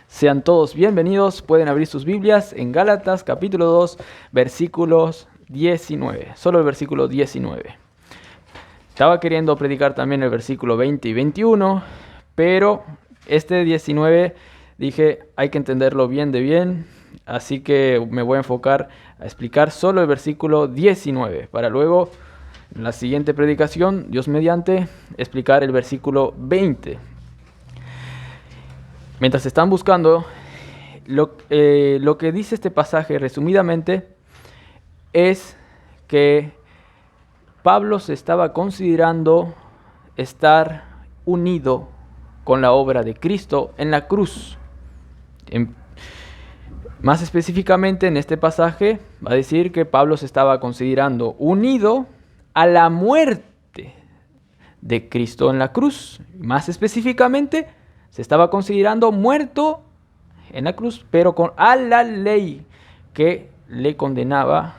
Sean todos bienvenidos. Pueden abrir sus Biblias en Gálatas capítulo 2, versículos 19. Solo el versículo 19. Estaba queriendo predicar también el versículo 20 y 21, pero este 19 dije, hay que entenderlo bien de bien, así que me voy a enfocar a explicar solo el versículo 19, para luego, en la siguiente predicación, Dios mediante, explicar el versículo 20. Mientras están buscando, lo que dice este pasaje resumidamente es que Pablo se estaba considerando estar unido con la obra de Cristo en la cruz. Más específicamente en este pasaje va a decir que Pablo se estaba considerando unido a la muerte de Cristo en la cruz. Más específicamente, se estaba considerando muerto en la cruz, pero a la ley que le condenaba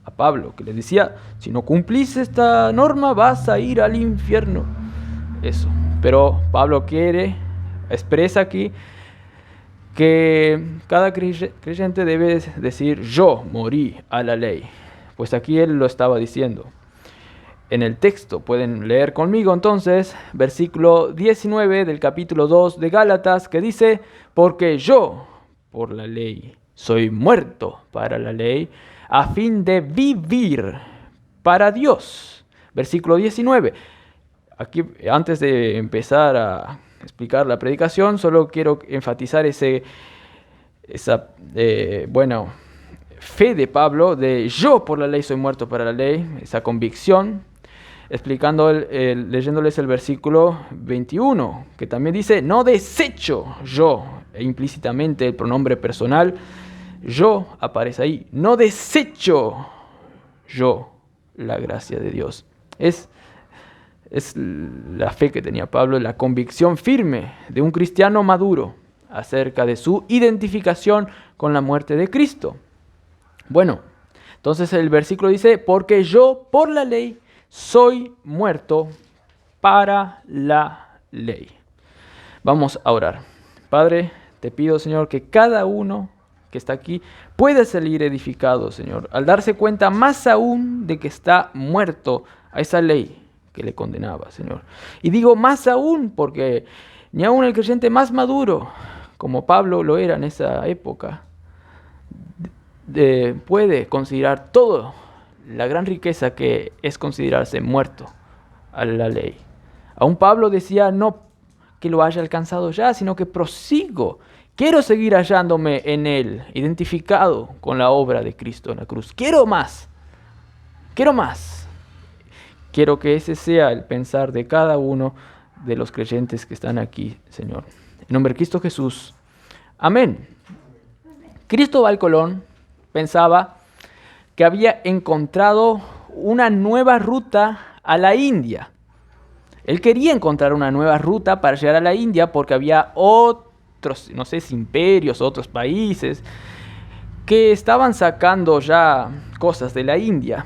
a Pablo, que le decía, si no cumplís esta norma vas a ir al infierno. Eso. Pero Pablo expresa aquí que cada creyente debe decir, yo morí a la ley. Pues aquí él lo estaba diciendo. En el texto pueden leer conmigo entonces versículo 19 del capítulo 2 de Gálatas, que dice, porque yo por la ley soy muerto para la ley a fin de vivir para Dios. Versículo 19. Aquí, antes de empezar a explicar la predicación, solo quiero enfatizar esa fe de Pablo de yo por la ley soy muerto para la ley, esa convicción, explicando, leyéndoles el versículo 21, que también dice, no desecho yo, e implícitamente el pronombre personal, yo aparece ahí, no desecho yo la gracia de Dios. Es la fe que tenía Pablo, la convicción firme de un cristiano maduro acerca de su identificación con la muerte de Cristo. Bueno, entonces el versículo dice, porque yo por la ley soy muerto para la ley. Vamos a orar. Padre, te pido, Señor, que cada uno que está aquí pueda salir edificado, Señor, al darse cuenta más aún de que está muerto a esa ley que le condenaba, Señor. Y digo más aún porque ni aún el creyente más maduro, como Pablo lo era en esa época, puede considerar todo la gran riqueza que es considerarse muerto a la ley. Aún Pablo decía no que lo haya alcanzado ya, sino que prosigo. Quiero seguir hallándome en él, identificado con la obra de Cristo en la cruz. Quiero más. Quiero más. Quiero que ese sea el pensar de cada uno de los creyentes que están aquí, Señor. En nombre de Cristo Jesús. Amén. Cristóbal Colón pensaba que había encontrado una nueva ruta a la India. Él quería encontrar una nueva ruta para llegar a la India porque había otros, no sé si imperios, otros países que estaban sacando ya cosas de la India.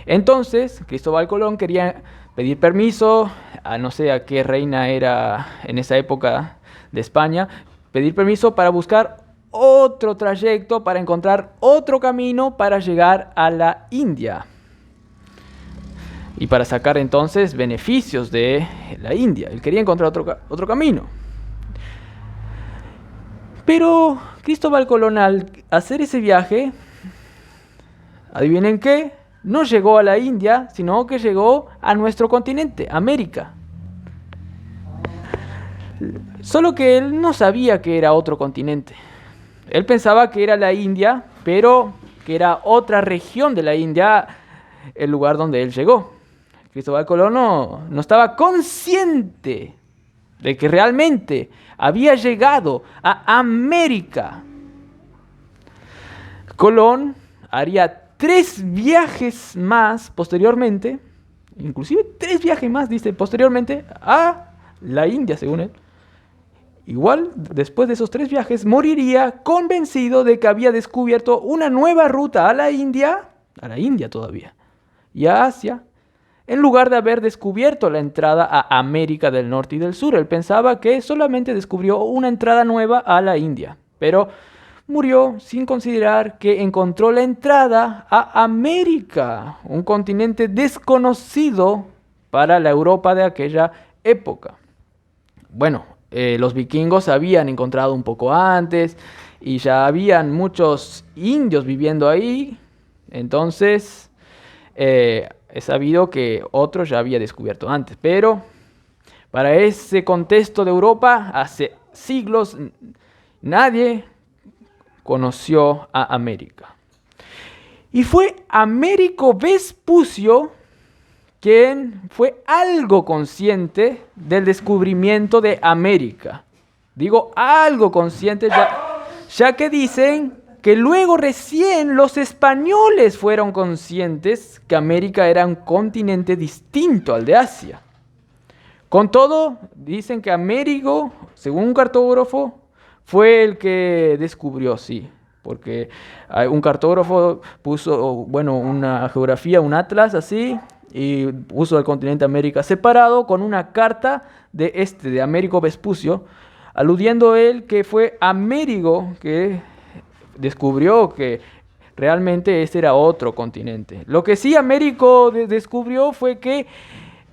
Entonces, Cristóbal Colón quería pedir permiso a no sé a qué reina era en esa época de España, pedir permiso para buscar otro trayecto, para encontrar otro camino para llegar a la India. Y para sacar entonces beneficios de la India. Él quería encontrar otro camino. Pero Cristóbal Colón, al hacer ese viaje, adivinen qué, no llegó a la India, sino que llegó a nuestro continente, América. Solo que él no sabía que era otro continente. Él pensaba que era la India, pero que era otra región de la India el lugar donde él llegó. Cristóbal Colón no estaba consciente de que realmente había llegado a América. Colón haría 3 viajes más posteriormente, inclusive 3 viajes más, dice, posteriormente a la India, según él. Igual, después de esos 3 viajes, moriría convencido de que había descubierto una nueva ruta a la India todavía, y a Asia, en lugar de haber descubierto la entrada a América del Norte y del Sur. Él pensaba que solamente descubrió una entrada nueva a la India, pero murió sin considerar que encontró la entrada a América, un continente desconocido para la Europa de aquella época. Bueno, los vikingos habían encontrado un poco antes y ya habían muchos indios viviendo ahí, entonces es sabido que otro ya había descubierto antes, pero para ese contexto de Europa, hace siglos, nadie conoció a América. Y fue Américo Vespucio quien fue algo consciente del descubrimiento de América. Digo algo consciente ya que dicen que luego recién los españoles fueron conscientes que América era un continente distinto al de Asia. Con todo, dicen que Américo, según un cartógrafo, fue el que descubrió, sí, porque un cartógrafo puso, bueno, una geografía, un atlas así, y puso el continente América separado con una carta de Américo Vespucio, aludiendo él que fue Américo que descubrió que realmente este era otro continente. Lo que sí Américo descubrió fue que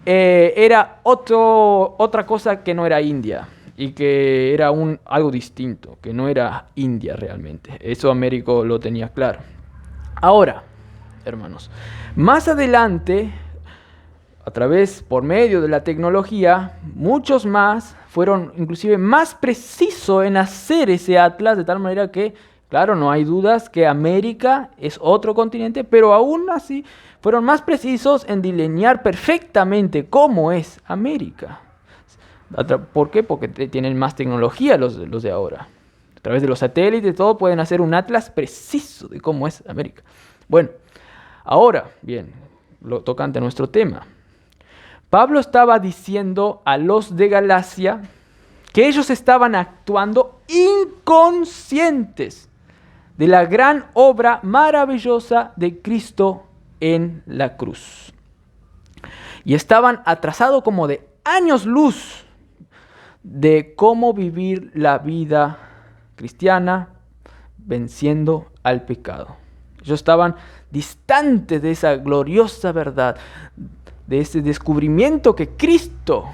era otra cosa que no era India y que era algo distinto, que no era India realmente. Eso Américo lo tenía claro. Ahora, hermanos, más adelante, por medio de la tecnología, muchos más fueron inclusive más precisos en hacer ese atlas, de tal manera que, claro, no hay dudas que América es otro continente, pero aún así fueron más precisos en delinear perfectamente cómo es América. ¿Por qué? Porque tienen más tecnología los de ahora. A través de los satélites, todo pueden hacer un atlas preciso de cómo es América. Bueno, ahora, bien, lo tocante a nuestro tema. Pablo estaba diciendo a los de Galacia que ellos estaban actuando inconscientes de la gran obra maravillosa de Cristo en la cruz. Y estaban atrasados como de años luz de cómo vivir la vida cristiana venciendo al pecado. Ellos estaban distantes de esa gloriosa verdad, de ese descubrimiento que Cristo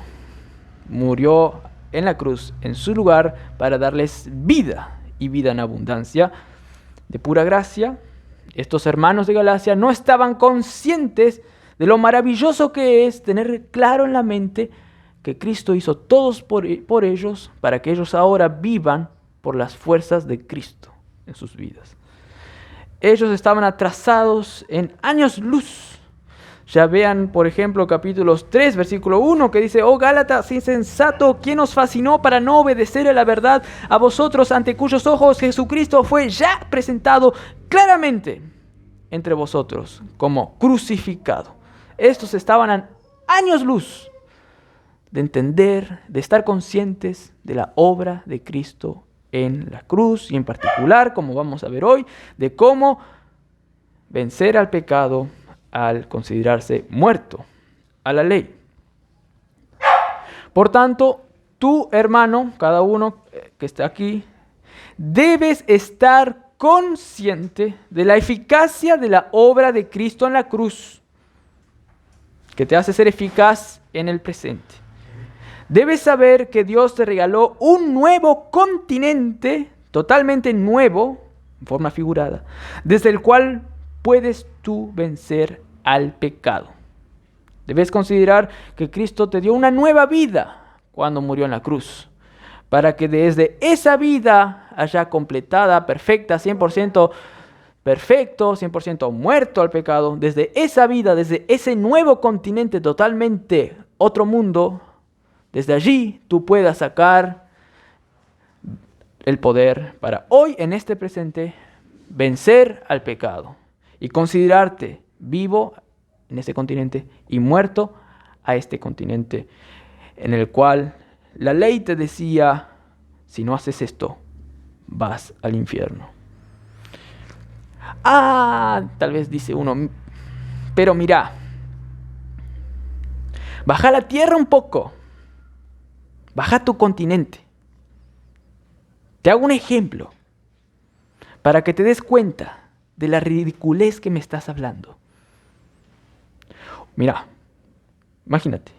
murió en la cruz en su lugar para darles vida y vida en abundancia de pura gracia. Estos hermanos de Galacia no estaban conscientes de lo maravilloso que es tener claro en la mente que Cristo hizo todos por ellos para que ellos ahora vivan por las fuerzas de Cristo en sus vidas. Ellos estaban atrasados en años luz. Ya vean, por ejemplo, capítulos 3, versículo 1, que dice: «Oh Gálatas insensato, ¿quién os fascinó para no obedecer a la verdad? A vosotros, ante cuyos ojos Jesucristo fue ya presentado claramente entre vosotros como crucificado». Estos estaban a años luz de entender, de estar conscientes de la obra de Cristo en la cruz, y en particular, como vamos a ver hoy, de cómo vencer al pecado al considerarse muerto a la ley. Por tanto, tú, hermano, cada uno que está aquí, debes estar consciente de la eficacia de la obra de Cristo en la cruz, que te hace ser eficaz en el presente. Debes saber que Dios te regaló un nuevo continente, totalmente nuevo, en forma figurada, desde el cual puedes tú vencer al pecado. Debes considerar que Cristo te dio una nueva vida cuando murió en la cruz, para que desde esa vida haya completada, perfecta, 100% perfecto, 100% muerto al pecado, desde esa vida, desde ese nuevo continente totalmente otro mundo, desde allí tú puedas sacar el poder para hoy, en este presente, vencer al pecado y considerarte vivo en este continente y muerto a este continente en el cual la ley te decía: si no haces esto, vas al infierno. Tal vez dice uno, pero mira, Baja a la tierra un poco. Baja a tu continente. Te hago un ejemplo para que te des cuenta de la ridiculez que me estás hablando. Mira, imagínate.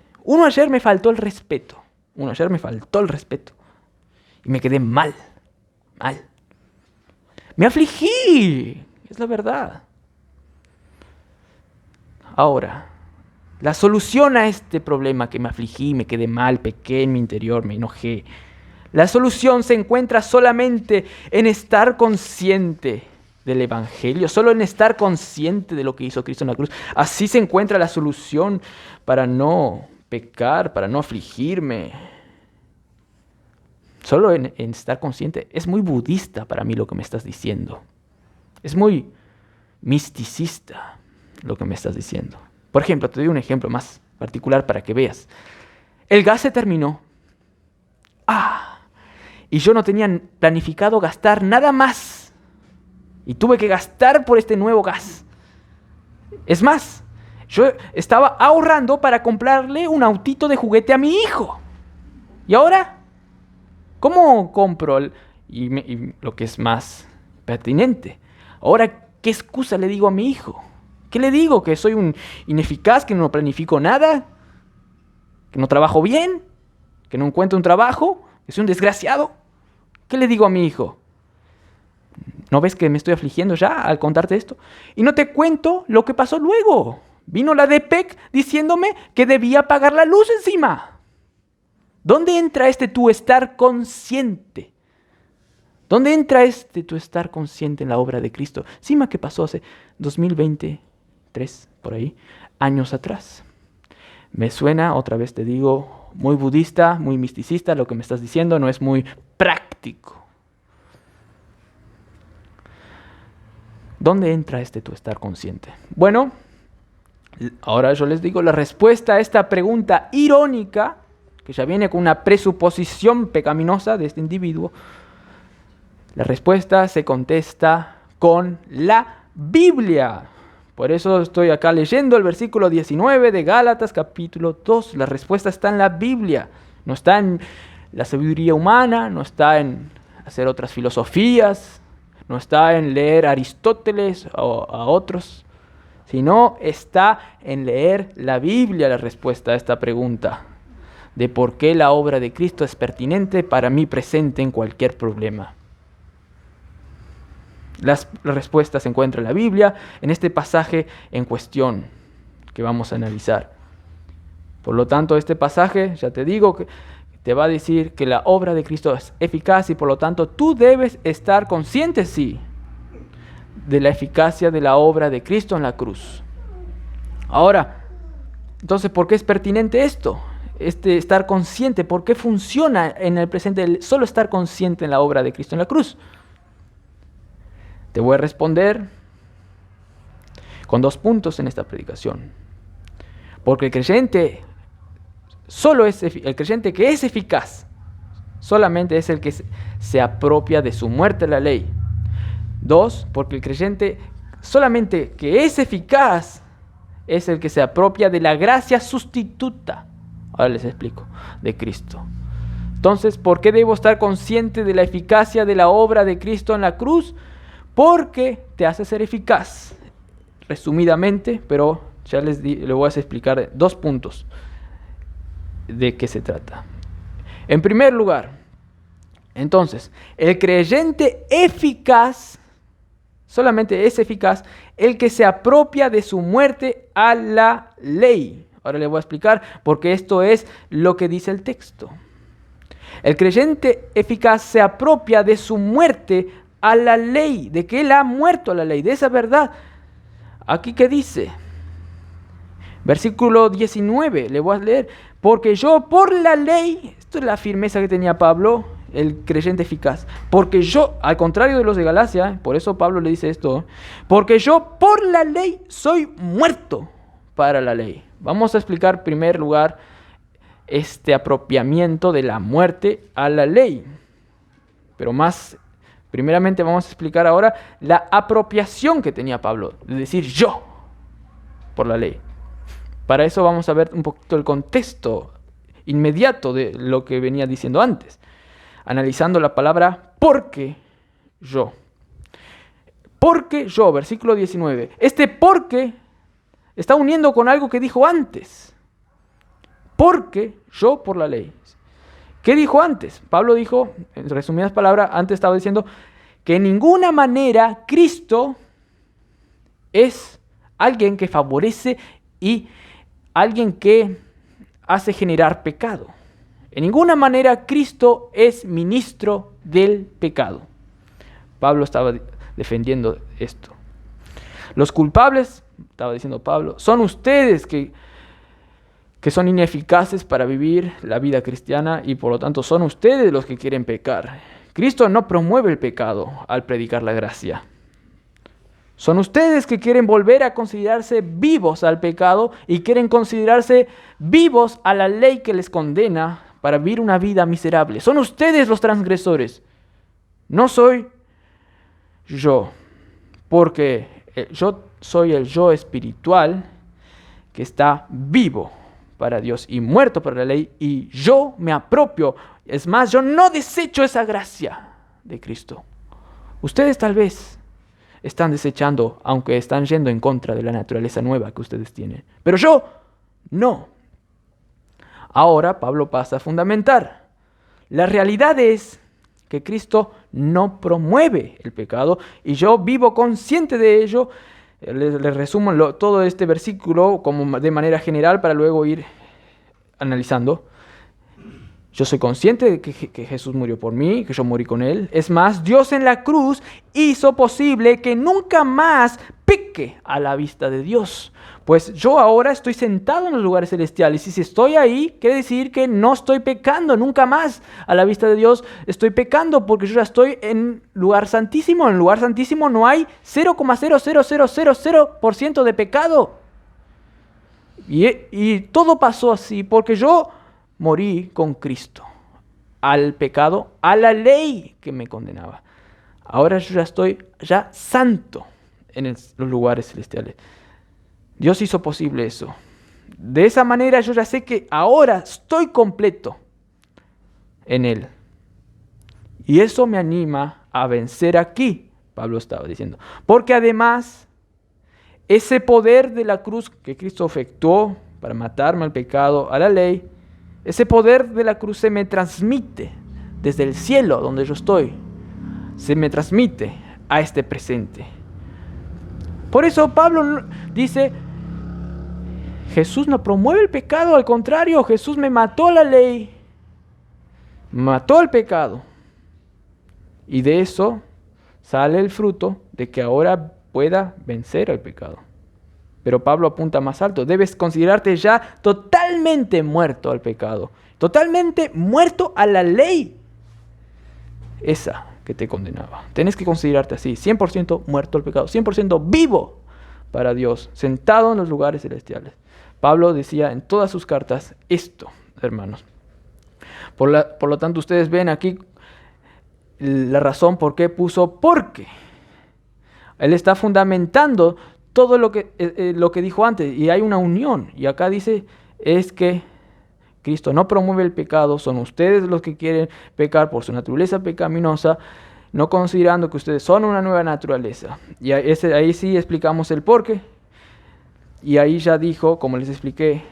Ayer me faltó el respeto. Ayer me faltó el respeto. Y me quedé mal. Me afligí. Es la verdad. Ahora, la solución a este problema que me afligí, me quedé mal, pequé en mi interior, me enojé. La solución se encuentra solamente en estar consciente del Evangelio, solo en estar consciente de lo que hizo Cristo en la cruz. Así se encuentra la solución para no pecar, para no afligirme. Solo en estar consciente. Es muy budista para mí lo que me estás diciendo. Es muy misticista lo que me estás diciendo. Por ejemplo, te doy un ejemplo más particular para que veas. El gas se terminó. Y yo no tenía planificado gastar nada más. Y tuve que gastar por este nuevo gas. Es más, yo estaba ahorrando para comprarle un autito de juguete a mi hijo. ¿Y ahora? ¿Cómo compro? Y lo que es más pertinente. Ahora, ¿qué excusa le digo a mi hijo? ¿Qué le digo? ¿Que soy un ineficaz? ¿Que no planifico nada? ¿Que no trabajo bien? ¿Que no encuentro un trabajo? ¿Que soy un desgraciado? ¿Qué le digo a mi hijo? ¿No ves que me estoy afligiendo ya al contarte esto? Y no te cuento lo que pasó luego. Vino la DPEC diciéndome que debía pagar la luz encima. ¿Dónde entra tu estar consciente? ¿Dónde entra tu estar consciente en la obra de Cristo? Encima que pasó hace 2023, por ahí, años atrás. Me suena, otra vez te digo, muy budista, muy misticista lo que me estás diciendo, no es muy práctico. ¿Dónde entra tu estar consciente? Bueno, ahora yo les digo la respuesta a esta pregunta irónica, que ya viene con una presuposición pecaminosa de este individuo. La respuesta se contesta con la Biblia. Por eso estoy acá leyendo el versículo 19 de Gálatas capítulo 2. La respuesta está en la Biblia. No está en la sabiduría humana, no está en hacer otras filosofías, no está en leer a Aristóteles o a otros, sino está en leer la Biblia la respuesta a esta pregunta de por qué la obra de Cristo es pertinente para mí presente en cualquier problema. La respuesta se encuentra en la Biblia, en este pasaje en cuestión que vamos a analizar. Por lo tanto, este pasaje, ya te digo, que te va a decir que la obra de Cristo es eficaz y por lo tanto tú debes estar consciente, sí, de la eficacia de la obra de Cristo en la cruz. Ahora, entonces, ¿por qué es pertinente esto? Estar consciente, ¿por qué funciona en el presente el solo estar consciente en la obra de Cristo en la cruz? Te voy a responder con 2 puntos en esta predicación. Porque el creyente que es eficaz solamente es el que se apropia de su muerte a la ley. 2, porque el creyente solamente que es eficaz es el que se apropia de la gracia sustituta. Ahora les explico, de Cristo. Entonces, ¿por qué debo estar consciente de la eficacia de la obra de Cristo en la cruz? Porque te hace ser eficaz. Resumidamente, pero ya les voy a explicar 2 puntos de qué se trata. En primer lugar, entonces, el creyente eficaz, solamente es eficaz el que se apropia de su muerte a la ley. Ahora les voy a explicar porque esto es lo que dice el texto. El creyente eficaz se apropia de su muerte a la ley, de que él ha muerto a la ley, de esa verdad. Aquí que dice, versículo 19, le voy a leer, porque yo por la ley, esto es la firmeza que tenía Pablo, el creyente eficaz, porque yo, al contrario de los de Galacia, por eso Pablo le dice esto, porque yo por la ley soy muerto para la ley. Vamos a explicar en primer lugar este apropiamiento de la muerte a la ley, pero primeramente vamos a explicar ahora la apropiación que tenía Pablo, de decir yo por la ley. Para eso vamos a ver un poquito el contexto inmediato de lo que venía diciendo antes, analizando la palabra porque yo. Porque yo, versículo 19. Este porque está uniendo con algo que dijo antes. Porque yo por la ley. ¿Qué dijo antes? Pablo dijo, en resumidas palabras, antes estaba diciendo que en ninguna manera Cristo es alguien que favorece y alguien que hace generar pecado. En ninguna manera Cristo es ministro del pecado. Pablo estaba defendiendo esto. Los culpables, estaba diciendo Pablo, son ustedes que son ineficaces para vivir la vida cristiana y por lo tanto son ustedes los que quieren pecar. Cristo no promueve el pecado al predicar la gracia. Son ustedes que quieren volver a considerarse vivos al pecado y quieren considerarse vivos a la ley que les condena para vivir una vida miserable. Son ustedes los transgresores. No soy yo, porque yo soy el yo espiritual que está vivo para Dios y muerto para la ley, y yo me apropio. Es más, yo no desecho esa gracia de Cristo. Ustedes tal vez están desechando, aunque están yendo en contra de la naturaleza nueva que ustedes tienen. Pero yo no. Ahora Pablo pasa a fundamentar. La realidad es que Cristo no promueve el pecado y yo vivo consciente de ello. Les resumo todo este versículo como de manera general para luego ir analizando. Yo soy consciente de que Jesús murió por mí, que yo morí con Él. Es más, Dios en la cruz hizo posible que nunca más peque a la vista de Dios. Pues yo ahora estoy sentado en los lugares celestiales y si estoy ahí, quiere decir que no estoy pecando nunca más a la vista de Dios. Estoy pecando porque yo ya estoy en lugar santísimo. En el lugar santísimo no hay 0,00000% de pecado. Y todo pasó así porque yo morí con Cristo al pecado, a la ley que me condenaba. Ahora yo ya estoy santo en los lugares celestiales. Dios hizo posible eso. De esa manera yo ya sé que ahora estoy completo en Él. Y eso me anima a vencer aquí, Pablo estaba diciendo. Porque además, ese poder de la cruz que Cristo efectuó para matarme al pecado, a la ley, ese poder de la cruz se me transmite desde el cielo donde yo estoy. Se me transmite a este presente. Por eso Pablo dice, Jesús no promueve el pecado, al contrario, Jesús me mató la ley, mató el pecado. Y de eso sale el fruto de que ahora pueda vencer al pecado. Pero Pablo apunta más alto, debes considerarte ya totalmente muerto al pecado, totalmente muerto a la ley, esa que te condenaba. Tienes que considerarte así, 100% muerto al pecado, 100% vivo para Dios, sentado en los lugares celestiales. Pablo decía en todas sus cartas esto, hermanos. Por lo tanto, ustedes ven aquí la razón por qué puso porque. Él está fundamentando todo lo que dijo antes y hay una unión. Y acá dice es que Cristo no promueve el pecado, son ustedes los que quieren pecar por su naturaleza pecaminosa, no considerando que ustedes son una nueva naturaleza. Y ahí sí explicamos el porqué. Y ahí ya dijo, como les expliqué,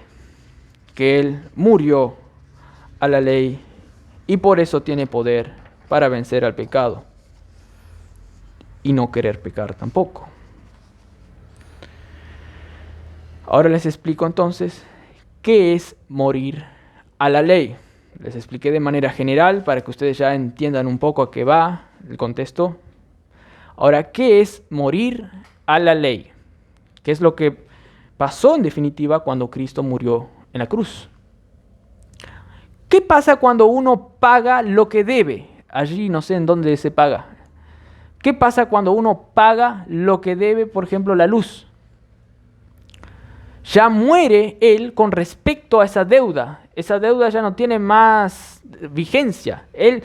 que Él murió a la ley y por eso tiene poder para vencer al pecado y no querer pecar tampoco. Ahora les explico entonces qué es morir a la ley. Les expliqué de manera general para que ustedes ya entiendan un poco a qué va el contexto. Ahora, ¿qué es morir a la ley? ¿Qué es lo que pasó en definitiva cuando Cristo murió en la cruz? ¿Qué pasa cuando uno paga lo que debe? Allí no sé en dónde se paga. ¿Qué pasa cuando uno paga lo que debe, por ejemplo, la luz? Ya muere él con respecto a esa deuda. Esa deuda ya no tiene más vigencia. Él,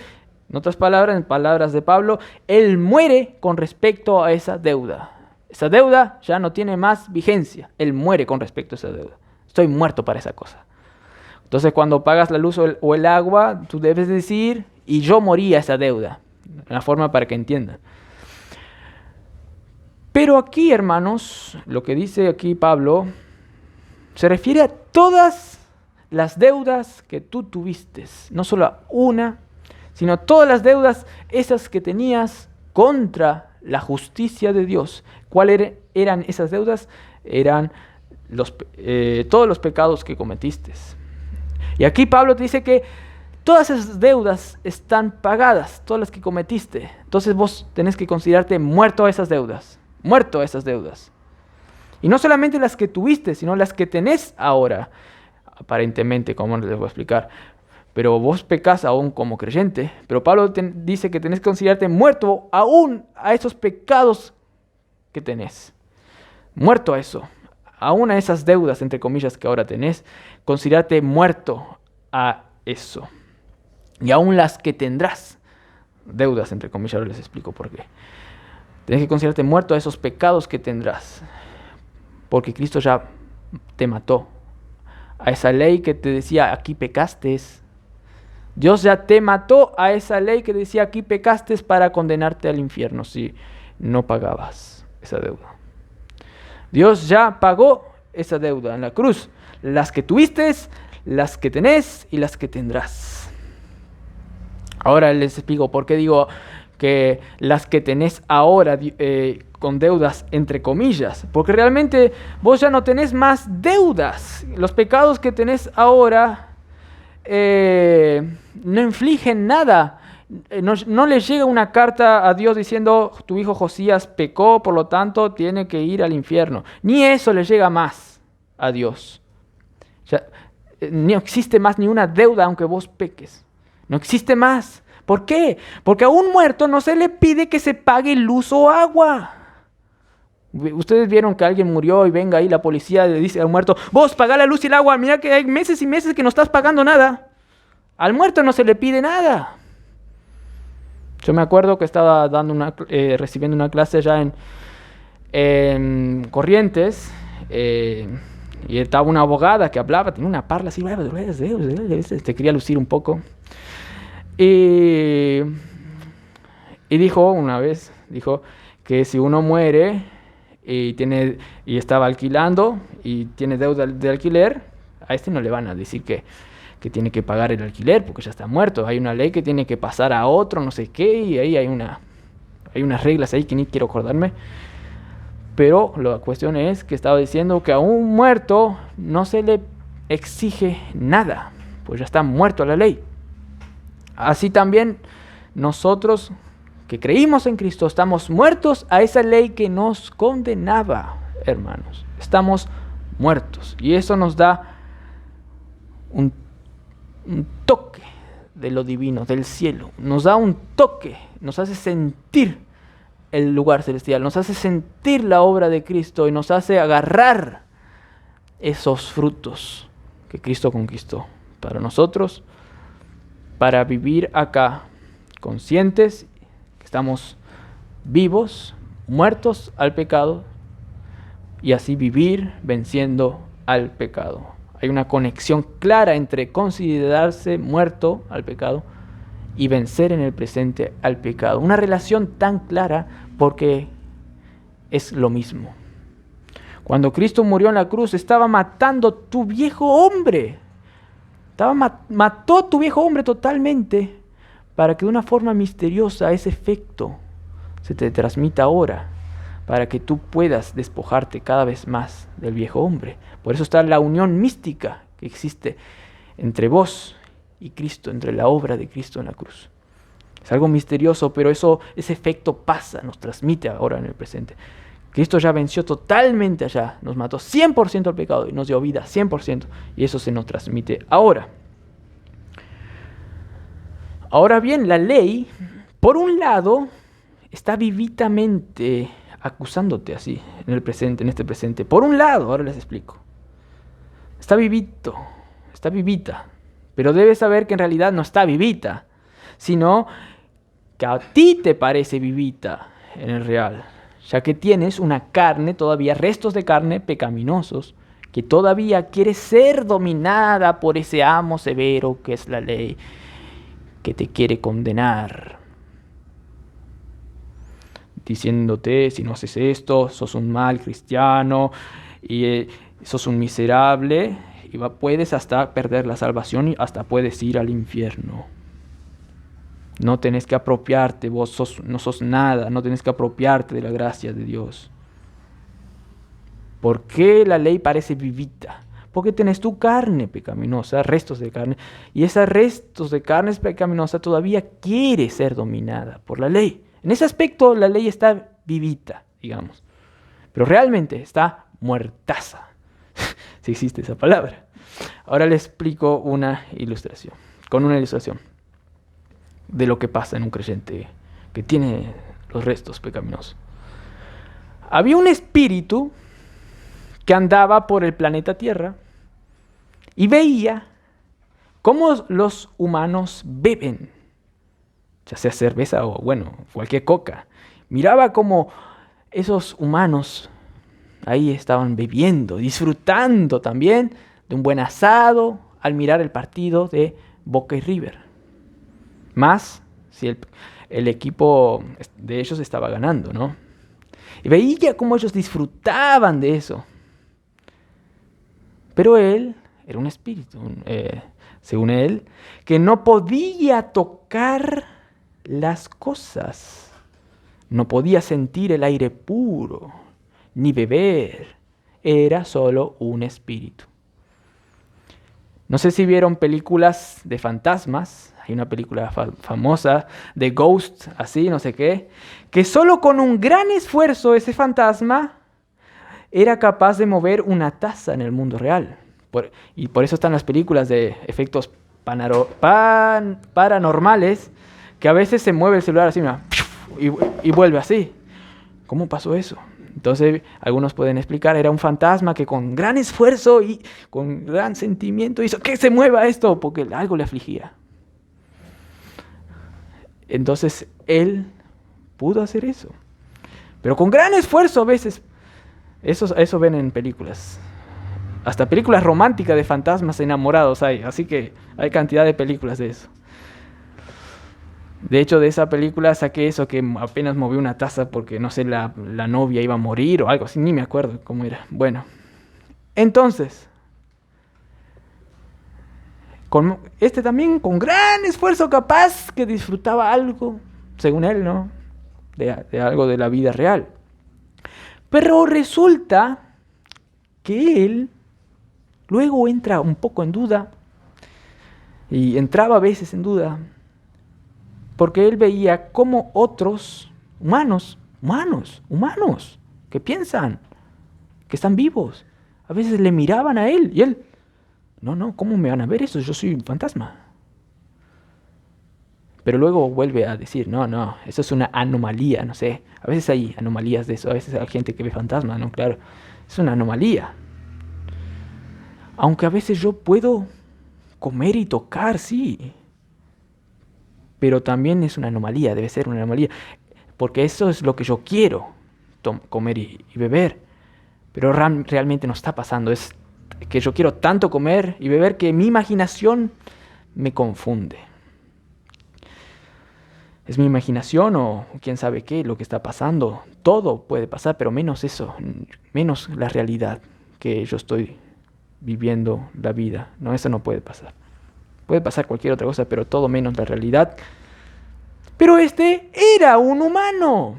en otras palabras, en palabras de Pablo, él muere con respecto a esa deuda. Esa deuda ya no tiene más vigencia. Él muere con respecto a esa deuda. Estoy muerto para esa cosa. Entonces cuando pagas la luz o el agua, tú debes decir, y yo morí a esa deuda. Una forma para que entiendan. Pero aquí, hermanos, lo que dice aquí Pablo, se refiere a todas las deudas que tú tuviste. No solo a una, sino todas las deudas esas que tenías contra la justicia de Dios. ¿Cuáles eran esas deudas? Eran todos los pecados que cometiste. Y aquí Pablo te dice que todas esas deudas están pagadas, todas las que cometiste. Entonces vos tenés que considerarte muerto a esas deudas. Muerto a esas deudas. Y no solamente las que tuviste, sino las que tenés ahora. Aparentemente, como les voy a explicar. Pero vos pecás aún como creyente. Pero Pablo dice que tenés que considerarte muerto aún a esos pecados que tenés. Muerto a eso. Aún a esas deudas, entre comillas, que ahora tenés. Considerarte muerto a eso. Y aún las que tendrás. Deudas, entre comillas, ahora les explico por qué. Tienes que considerarte muerto a esos pecados que tendrás. Porque Cristo ya te mató. A esa ley que te decía, aquí pecaste. Dios ya te mató a esa ley que decía, aquí pecaste para condenarte al infierno si no pagabas esa deuda. Dios ya pagó esa deuda en la cruz. Las que tuviste, las que tenés y las que tendrás. Ahora les explico por qué digo que las que tenés ahora con deudas entre comillas, porque realmente vos ya no tenés más deudas. Los pecados que tenés ahora no infligen nada. No le llega una carta a Dios diciendo tu hijo Josías pecó, por lo tanto tiene que ir al infierno. Ni eso le llega más a Dios. Ya, no existe más ni una deuda aunque vos peques. No existe más. ¿Por qué? Porque a un muerto no se le pide que se pague luz o agua. Ustedes vieron que alguien murió y venga ahí la policía le dice al muerto, vos pagá la luz y el agua, mira que hay meses y meses que no estás pagando nada. Al muerto no se le pide nada. Yo me acuerdo que estaba recibiendo una clase allá en Corrientes y estaba una abogada que hablaba, tenía una parla así, te quería lucir un poco. Y dijo una vez, que si uno muere y estaba alquilando y tiene deuda de alquiler, a este no le van a decir que tiene que pagar el alquiler porque ya está muerto. Hay una ley que tiene que pasar a otro, no sé qué, y ahí hay unas reglas ahí que ni quiero acordarme. Pero la cuestión es que estaba diciendo que a un muerto no se le exige nada, pues ya está muerto la ley. Así también nosotros que creímos en Cristo estamos muertos a esa ley que nos condenaba, hermanos. Estamos muertos y eso nos da un toque de lo divino, del cielo. Nos da un toque, nos hace sentir el lugar celestial, nos hace sentir la obra de Cristo y nos hace agarrar esos frutos que Cristo conquistó para nosotros, para vivir acá conscientes que estamos vivos, muertos al pecado y así vivir venciendo al pecado. Hay una conexión clara entre considerarse muerto al pecado y vencer en el presente al pecado. Una relación tan clara porque es lo mismo. Cuando Cristo murió en la cruz estaba matando tu viejo hombre. Mató tu viejo hombre totalmente para que de una forma misteriosa ese efecto se te transmita ahora, para que tú puedas despojarte cada vez más del viejo hombre. Por eso está la unión mística que existe entre vos y Cristo, entre la obra de Cristo en la cruz. Es algo misterioso, pero ese efecto pasa, nos transmite ahora en el presente. Cristo ya venció totalmente allá, nos mató 100% al pecado y nos dio vida 100%, y eso se nos transmite ahora. Ahora bien, la ley, por un lado, está vivitamente acusándote así, en este presente. Por un lado, ahora les explico. Está vivita, pero debes saber que en realidad no está vivita, sino que a ti te parece vivita en el real, ya que tienes una carne, todavía restos de carne pecaminosos, que todavía quiere ser dominada por ese amo severo que es la ley, que te quiere condenar, diciéndote: si no haces esto, sos un mal cristiano y sos un miserable, y puedes hasta perder la salvación y hasta puedes ir al infierno. No tenés que apropiarte, no sos nada, no tenés que apropiarte de la gracia de Dios. ¿Por qué la ley parece vivita? Porque tenés tu carne pecaminosa, restos de carne, y esos restos de carne pecaminosa todavía quiere ser dominada por la ley. En ese aspecto la ley está vivita, digamos, pero realmente está muertaza, si existe esa palabra. Ahora les explico con una ilustración de lo que pasa en un creyente que tiene los restos pecaminosos. Había un espíritu que andaba por el planeta Tierra y veía cómo los humanos beben, ya sea cerveza o, cualquier coca. Miraba cómo esos humanos ahí estaban bebiendo, disfrutando también de un buen asado al mirar el partido de Boca y River. Más si el equipo de ellos estaba ganando, ¿no? Y veía cómo ellos disfrutaban de eso. Pero él era un espíritu, según él, que no podía tocar las cosas. No podía sentir el aire puro, ni beber. Era solo un espíritu. No sé si vieron películas de fantasmas. Hay una película famosa de Ghost, así, no sé qué, que solo con un gran esfuerzo ese fantasma era capaz de mover una taza en el mundo real. Y por eso están las películas de efectos paranormales, que a veces se mueve el celular así, y vuelve así. ¿Cómo pasó eso? Entonces, algunos pueden explicar, era un fantasma que con gran esfuerzo y con gran sentimiento hizo que se mueva esto, porque algo le afligía. Entonces, él pudo hacer eso. Pero con gran esfuerzo a veces. Eso ven en películas. Hasta películas románticas de fantasmas enamorados hay. Así que hay cantidad de películas de eso. De hecho, de esa película saqué eso, que apenas movió una taza porque, no sé, la novia iba a morir o algo así. Ni me acuerdo cómo era. Bueno, entonces, también con gran esfuerzo capaz que disfrutaba algo, según él, ¿no? De algo de la vida real. Pero resulta que él luego entra un poco en duda, y entraba a veces en duda, porque él veía cómo otros humanos, que piensan, que están vivos, a veces le miraban a él, y él, no, ¿cómo me van a ver eso? Yo soy un fantasma. Pero luego vuelve a decir, no, eso es una anomalía, no sé. A veces hay anomalías de eso, a veces hay gente que ve fantasmas, ¿no? Claro, es una anomalía. Aunque a veces yo puedo comer y tocar, sí. Pero también es una anomalía, debe ser una anomalía. Porque eso es lo que yo quiero, comer y beber. Pero realmente no está pasando. Es que yo quiero tanto comer y beber que mi imaginación me confunde. ¿Es mi imaginación o quién sabe qué lo que está pasando? Todo puede pasar, pero menos eso, menos la realidad que yo estoy viviendo la vida. No, eso no puede pasar. Puede pasar cualquier otra cosa, pero todo menos la realidad. Pero este era un humano,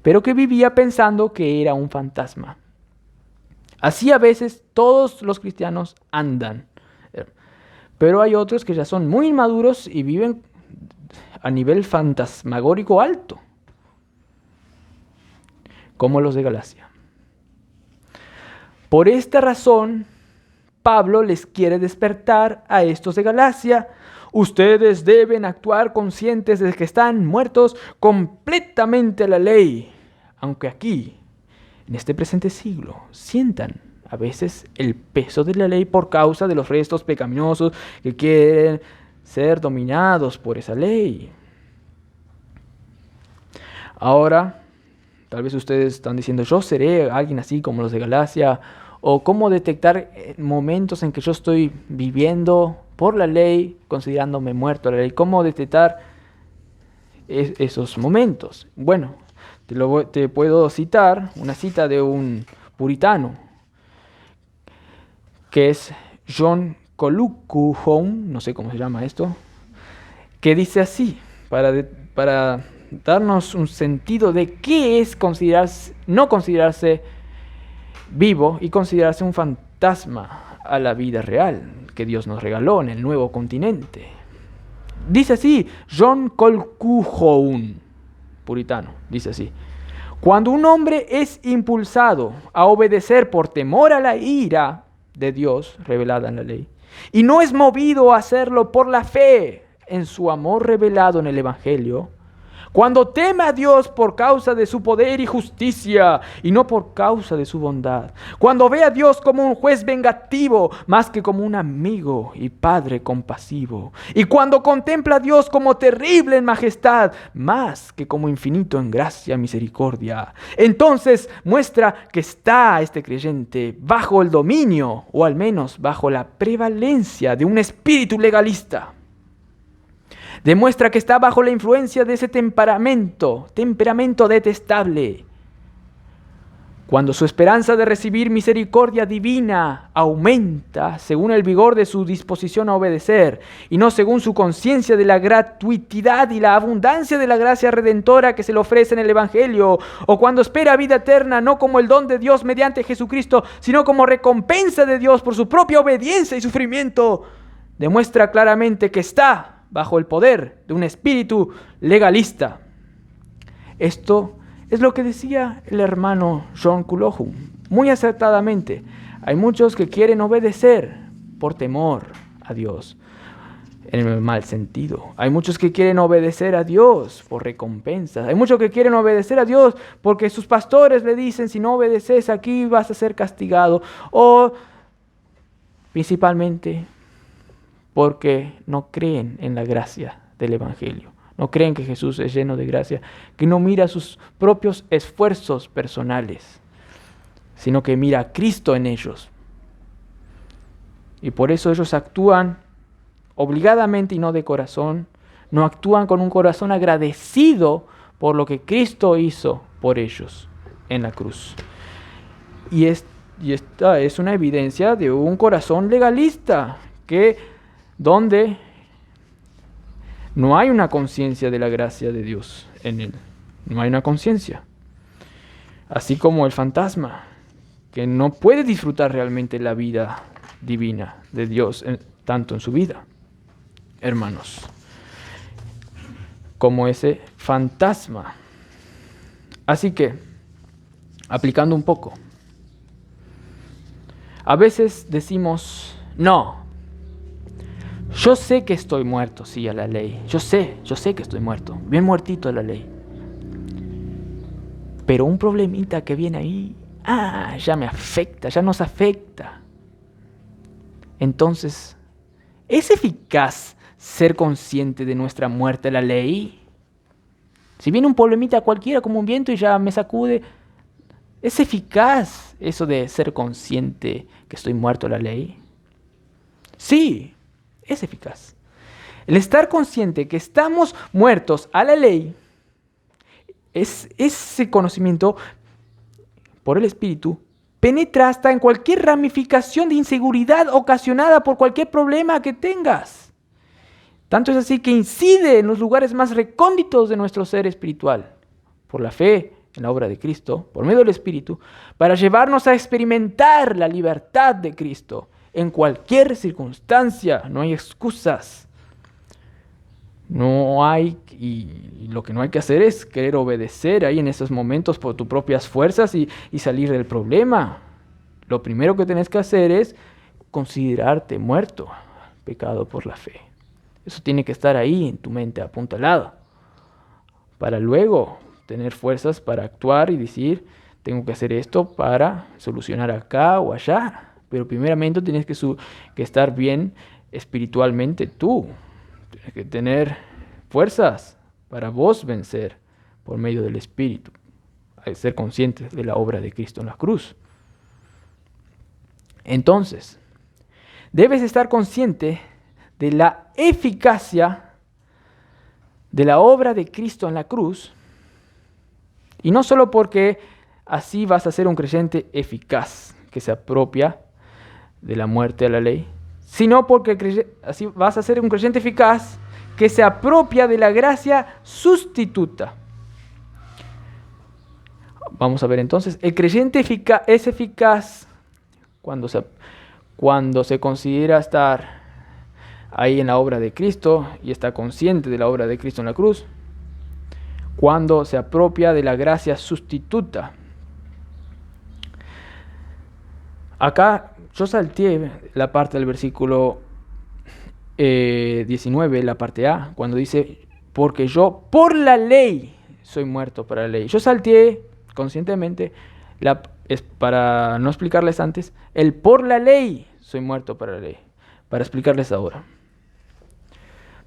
pero que vivía pensando que era un fantasma. Así a veces todos los cristianos andan. Pero hay otros que ya son muy inmaduros y viven a nivel fantasmagórico alto, como los de Galacia. Por esta razón, Pablo les quiere despertar a estos de Galacia. Ustedes deben actuar conscientes de que están muertos completamente a la ley, aunque aquí, en este presente siglo, sientan a veces el peso de la ley por causa de los restos pecaminosos que quieren ser dominados por esa ley. Ahora, Tal vez ustedes están diciendo, yo seré alguien así como los de Galacia. O cómo detectar momentos en que yo estoy viviendo por la ley, considerándome muerto a la ley. Cómo detectar esos momentos. Bueno, te puedo citar una cita de un puritano, que es John Colucujón, no sé cómo se llama esto, que dice así, para darnos un sentido de qué es no considerarse vivo y considerarse un fantasma a la vida real que Dios nos regaló en el nuevo continente. Dice así, John Colucujón, puritano, dice así: cuando un hombre es impulsado a obedecer por temor a la ira de Dios revelada en la ley, y no es movido a hacerlo por la fe en su amor revelado en el Evangelio, cuando teme a Dios por causa de su poder y justicia y no por causa de su bondad, cuando ve a Dios como un juez vengativo más que como un amigo y padre compasivo, y cuando contempla a Dios como terrible en majestad más que como infinito en gracia y misericordia, entonces muestra que está este creyente bajo el dominio, o al menos bajo la prevalencia de un espíritu legalista. Demuestra que está bajo la influencia de ese temperamento detestable. Cuando su esperanza de recibir misericordia divina aumenta según el vigor de su disposición a obedecer, y no según su conciencia de la gratuidad y la abundancia de la gracia redentora que se le ofrece en el Evangelio, o cuando espera vida eterna no como el don de Dios mediante Jesucristo, sino como recompensa de Dios por su propia obediencia y sufrimiento, demuestra claramente que está bajo el poder de un espíritu legalista. Esto es lo que decía el hermano John Colucujón, muy acertadamente. Hay muchos que quieren obedecer por temor a Dios, en el mal sentido. Hay muchos que quieren obedecer a Dios por recompensas. Hay muchos que quieren obedecer a Dios porque sus pastores le dicen, si no obedeces aquí vas a ser castigado. O principalmente porque no creen en la gracia del Evangelio. No creen que Jesús es lleno de gracia, que no mira sus propios esfuerzos personales, sino que mira a Cristo en ellos. Y por eso ellos actúan obligadamente y no de corazón, no actúan con un corazón agradecido por lo que Cristo hizo por ellos en la cruz. Y esta es una evidencia de un corazón legalista, donde no hay una conciencia de la gracia de Dios en él. No hay una conciencia. Así como el fantasma, que no puede disfrutar realmente la vida divina de Dios, tanto en su vida, hermanos, como ese fantasma. Así que, aplicando un poco, a veces decimos, no, yo sé que estoy muerto, sí, a la ley. Yo sé que estoy muerto, bien muertito a la ley. Pero un problemita que viene ahí, ya me afecta, ya nos afecta. Entonces, ¿es eficaz ser consciente de nuestra muerte a la ley? Si viene un problemita cualquiera como un viento y ya me sacude, ¿es eficaz eso de ser consciente que estoy muerto a la ley? Sí. Es eficaz. El estar consciente que estamos muertos a la ley, ese conocimiento por el Espíritu penetra hasta en cualquier ramificación de inseguridad ocasionada por cualquier problema que tengas. Tanto es así que incide en los lugares más recónditos de nuestro ser espiritual, por la fe en la obra de Cristo, por medio del Espíritu, para llevarnos a experimentar la libertad de Cristo. En cualquier circunstancia, no hay excusas. Y lo que no hay que hacer es querer obedecer ahí en esos momentos por tus propias fuerzas y salir del problema. Lo primero que tienes que hacer es considerarte muerto, pecado por la fe. Eso tiene que estar ahí en tu mente apuntalado, para luego tener fuerzas para actuar y decir, tengo que hacer esto para solucionar acá o allá. Pero primeramente tienes que estar bien espiritualmente tú. Tienes que tener fuerzas para vos vencer por medio del Espíritu. ser conscientes de la obra de Cristo en la cruz. Entonces, debes estar consciente de la eficacia de la obra de Cristo en la cruz, y no solo porque así vas a ser un creyente eficaz que se apropia de la muerte a la ley, sino porque así vas a ser un creyente eficaz que se apropia de la gracia sustituta. Vamos a ver entonces, el creyente es eficaz cuando se considera estar ahí en la obra de Cristo y está consciente de la obra de Cristo en la cruz, cuando se apropia de la gracia sustituta. Acá yo salteé la parte del versículo 19, la parte A, cuando dice, porque yo por la ley soy muerto para la ley. Yo salteé conscientemente, es para no explicarles antes, el por la ley soy muerto para la ley, para explicarles ahora.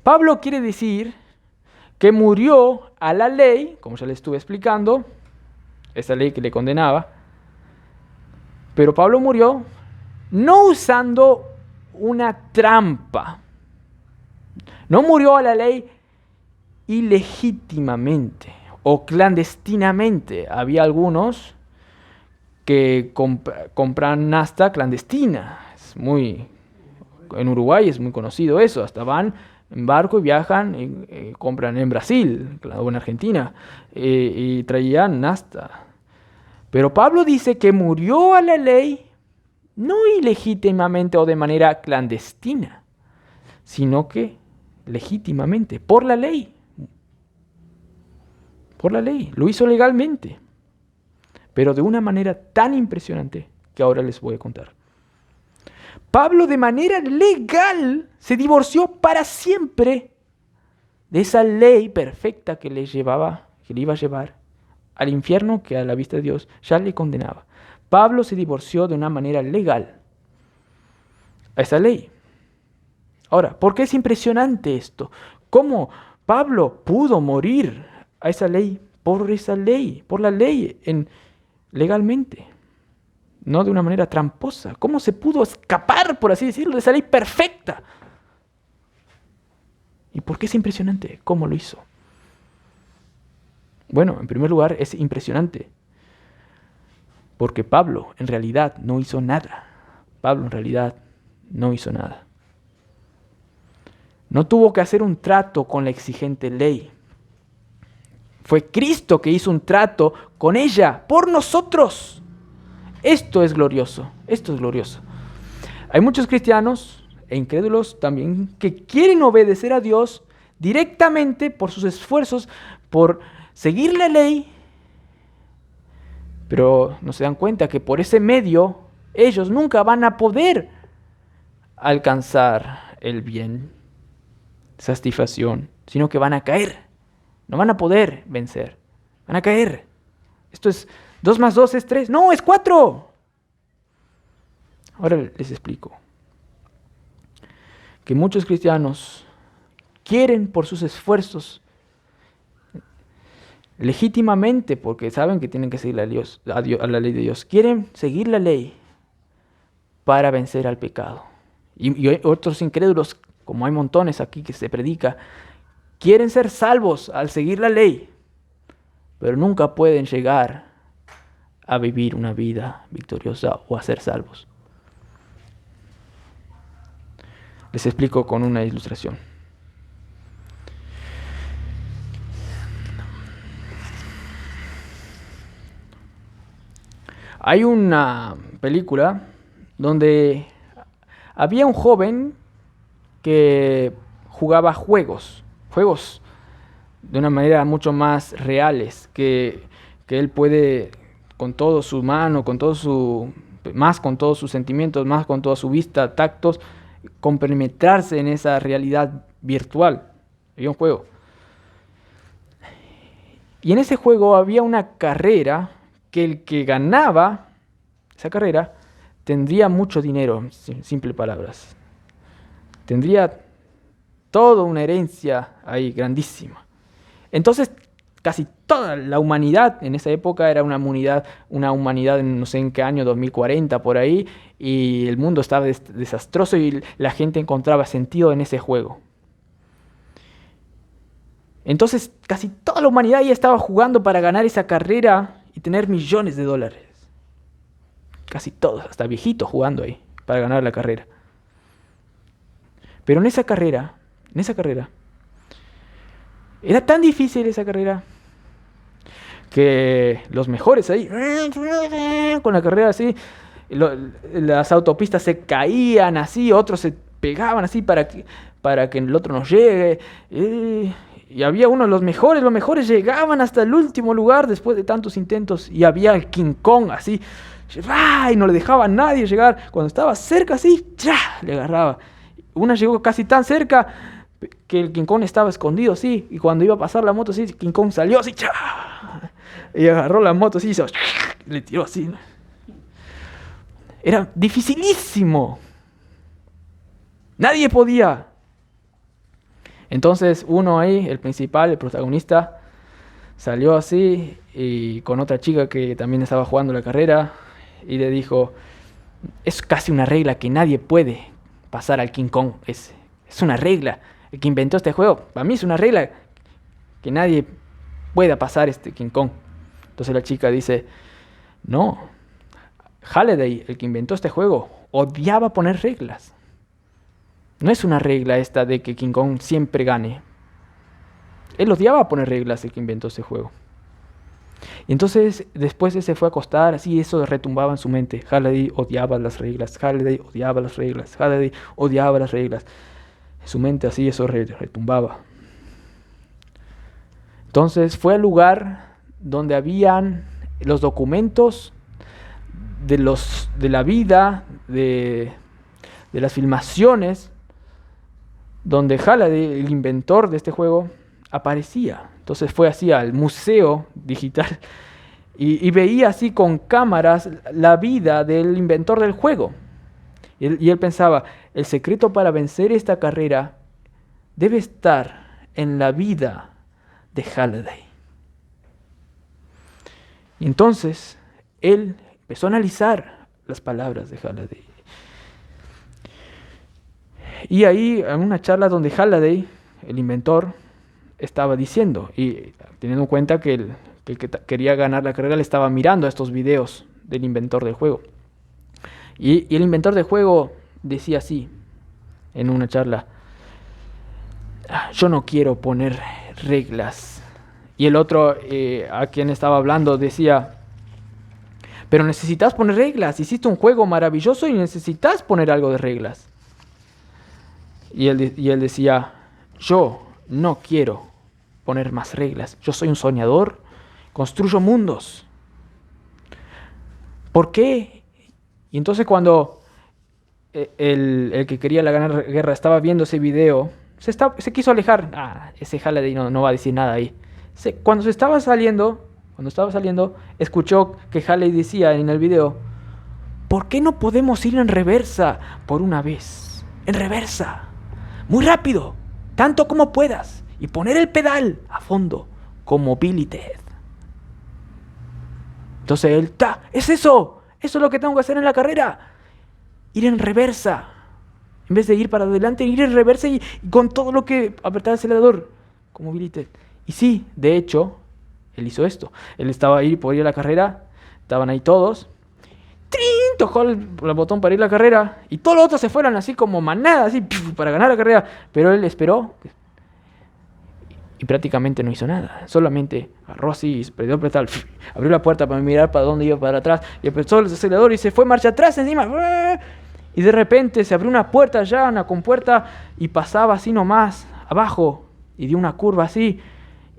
Pablo quiere decir que murió a la ley, como ya les estuve explicando, esa ley que le condenaba, pero Pablo murió no usando una trampa, no murió a la ley ilegítimamente o clandestinamente. Había algunos que compran nafta clandestina. En Uruguay es muy conocido eso. Hasta van en barco y viajan y compran en Brasil o en Argentina y traían nafta. Pero Pablo dice que murió a la ley no ilegítimamente o de manera clandestina, sino que legítimamente, por la ley. Por la ley, lo hizo legalmente, pero de una manera tan impresionante que ahora les voy a contar. Pablo de manera legal se divorció para siempre de esa ley perfecta que le iba a llevar al infierno, que a la vista de Dios ya le condenaba. Pablo se divorció de una manera legal a esa ley. Ahora, ¿por qué es impresionante esto? ¿Cómo Pablo pudo morir a esa ley, por la ley, legalmente? No de una manera tramposa. ¿Cómo se pudo escapar, por así decirlo, de esa ley perfecta? ¿Y por qué es impresionante? ¿Cómo lo hizo? Bueno, en primer lugar, es impresionante porque Pablo en realidad no hizo nada. Pablo en realidad no hizo nada. No tuvo que hacer un trato con la exigente ley. Fue Cristo que hizo un trato con ella por nosotros. Esto es glorioso, esto es glorioso. Hay muchos cristianos e incrédulos también que quieren obedecer a Dios directamente por sus esfuerzos, por seguir la ley, pero no se dan cuenta que por ese medio ellos nunca van a poder alcanzar el bien, satisfacción, sino que van a caer. No van a poder vencer, van a caer. Esto es 2 más 2 es 3, no, es 4. Ahora les explico que muchos cristianos quieren por sus esfuerzos legítimamente, porque saben que tienen que seguir a la ley de Dios, quieren seguir la ley para vencer al pecado. Y otros incrédulos, como hay montones aquí que se predica, quieren ser salvos al seguir la ley, pero nunca pueden llegar a vivir una vida victoriosa o a ser salvos. Les explico con una ilustración. Hay una película donde había un joven que jugaba juegos de una manera mucho más reales, que él puede con todo su mano, más con todos sus sentimientos, más con toda su vista, tactos, compenetrarse en esa realidad virtual. Había un juego. Y en ese juego había una carrera que el que ganaba esa carrera tendría mucho dinero, en simples palabras. Tendría toda una herencia ahí grandísima. Entonces casi toda la humanidad, en esa época era una humanidad en no sé en qué año, 2040 por ahí, y el mundo estaba desastroso y la gente encontraba sentido en ese juego. Entonces casi toda la humanidad ya estaba jugando para ganar esa carrera y tener millones de dólares. Casi todos, hasta viejitos jugando ahí para ganar la carrera. Pero en esa carrera, era tan difícil esa carrera que los mejores ahí, con la carrera así, las autopistas se caían así, otros se pegaban así para que el otro no llegue. Y había uno de los mejores llegaban hasta el último lugar después de tantos intentos. Y había el King Kong así, y no le dejaba a nadie llegar. Cuando estaba cerca así, le agarraba. Una llegó casi tan cerca que el King Kong estaba escondido así. Y cuando iba a pasar la moto así, King Kong salió así, y agarró la moto así, le tiró así. Era dificilísimo. Nadie podía. Entonces uno ahí, el principal, el protagonista, salió así y con otra chica que también estaba jugando la carrera y le dijo, es casi una regla que nadie puede pasar al King Kong. Es una regla. El que inventó este juego, para mí es una regla que nadie pueda pasar este King Kong. Entonces la chica dice, no, Halliday, el que inventó este juego, odiaba poner reglas. No es una regla esta de que King Kong siempre gane. Él odiaba poner reglas, el que inventó ese juego. Y entonces después él se fue a acostar, así eso retumbaba en su mente. Halliday odiaba las reglas, Halliday odiaba las reglas, Halliday odiaba las reglas. En su mente así eso retumbaba. Entonces fue al lugar donde habían los documentos de la vida, de las filmaciones, donde Halliday, el inventor de este juego, aparecía. Entonces fue así al museo digital y veía así con cámaras la vida del inventor del juego. Y él pensaba, el secreto para vencer esta carrera debe estar en la vida de Halliday. Y entonces él empezó a analizar las palabras de Halliday. Y ahí, en una charla donde Halliday, el inventor, estaba diciendo, y teniendo en cuenta que el que quería ganar la carrera le estaba mirando a estos videos del inventor del juego. Y el inventor del juego decía así, en una charla, yo no quiero poner reglas. Y el otro, a quien estaba hablando, decía, pero necesitas poner reglas, hiciste un juego maravilloso y necesitas poner algo de reglas. Y él decía, yo no quiero poner más reglas. Yo soy un soñador, construyo mundos. ¿Por qué? Y entonces cuando el que quería la guerra estaba viendo ese video, se quiso alejar. Ese Halliday no va a decir nada ahí. Cuando estaba saliendo, escuchó que Halliday decía en el video, ¿por qué no podemos ir en reversa por una vez? En reversa. Muy rápido, tanto como puedas, y poner el pedal a fondo, como Bill y Ted. Entonces él, es eso es lo que tengo que hacer en la carrera, ir en reversa, en vez de ir para adelante, ir en reversa y con todo lo que apretar el acelerador, como Bill y Ted. Y sí, de hecho, él hizo esto. Él estaba ahí por ir a la carrera, estaban ahí todos, tocó el botón para ir a la carrera y todos los otros se fueron así como manada, así para ganar la carrera, pero él esperó y prácticamente no hizo nada, solamente agarró así, perdió el pedal, abrió la puerta para mirar para dónde iba, para atrás, y empezó el acelerador y se fue marcha atrás encima, y de repente se abrió una puerta allá, una compuerta, y pasaba así nomás abajo y dio una curva así.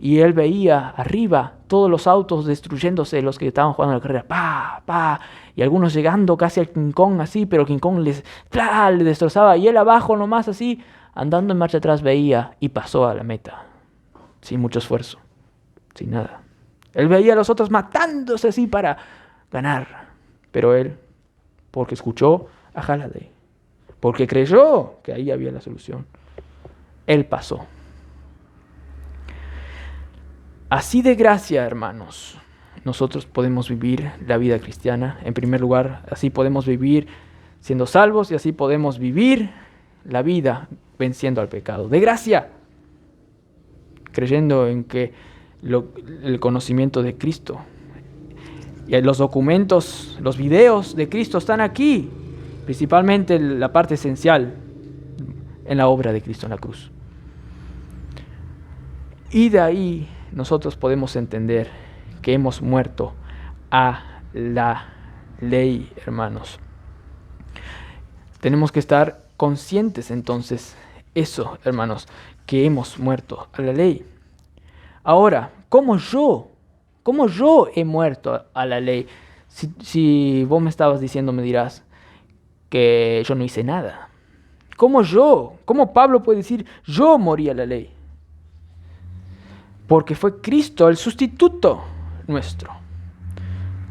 Y él veía arriba todos los autos destruyéndose, los que estaban jugando la carrera, y algunos llegando casi al King Kong así, pero King Kong le destrozaba, y él abajo nomás así, andando en marcha atrás veía, y pasó a la meta, sin mucho esfuerzo, sin nada. Él veía a los otros matándose así para ganar, pero él, porque escuchó a Halliday, porque creyó que ahí había la solución, él pasó. Así de gracia, hermanos, nosotros podemos vivir la vida cristiana. En primer lugar, así podemos vivir siendo salvos y así podemos vivir la vida venciendo al pecado. De gracia, creyendo en que el conocimiento de Cristo y los documentos, los videos de Cristo están aquí, principalmente la parte esencial en la obra de Cristo en la cruz. Y de ahí nosotros podemos entender que hemos muerto a la ley, hermanos. Tenemos que estar conscientes entonces, eso, hermanos, que hemos muerto a la ley. Ahora, ¿cómo yo he muerto a la ley? Si vos me estabas diciendo, me dirás que yo no hice nada. ¿Cómo Pablo puede decir, yo morí a la ley? Porque fue Cristo el sustituto nuestro.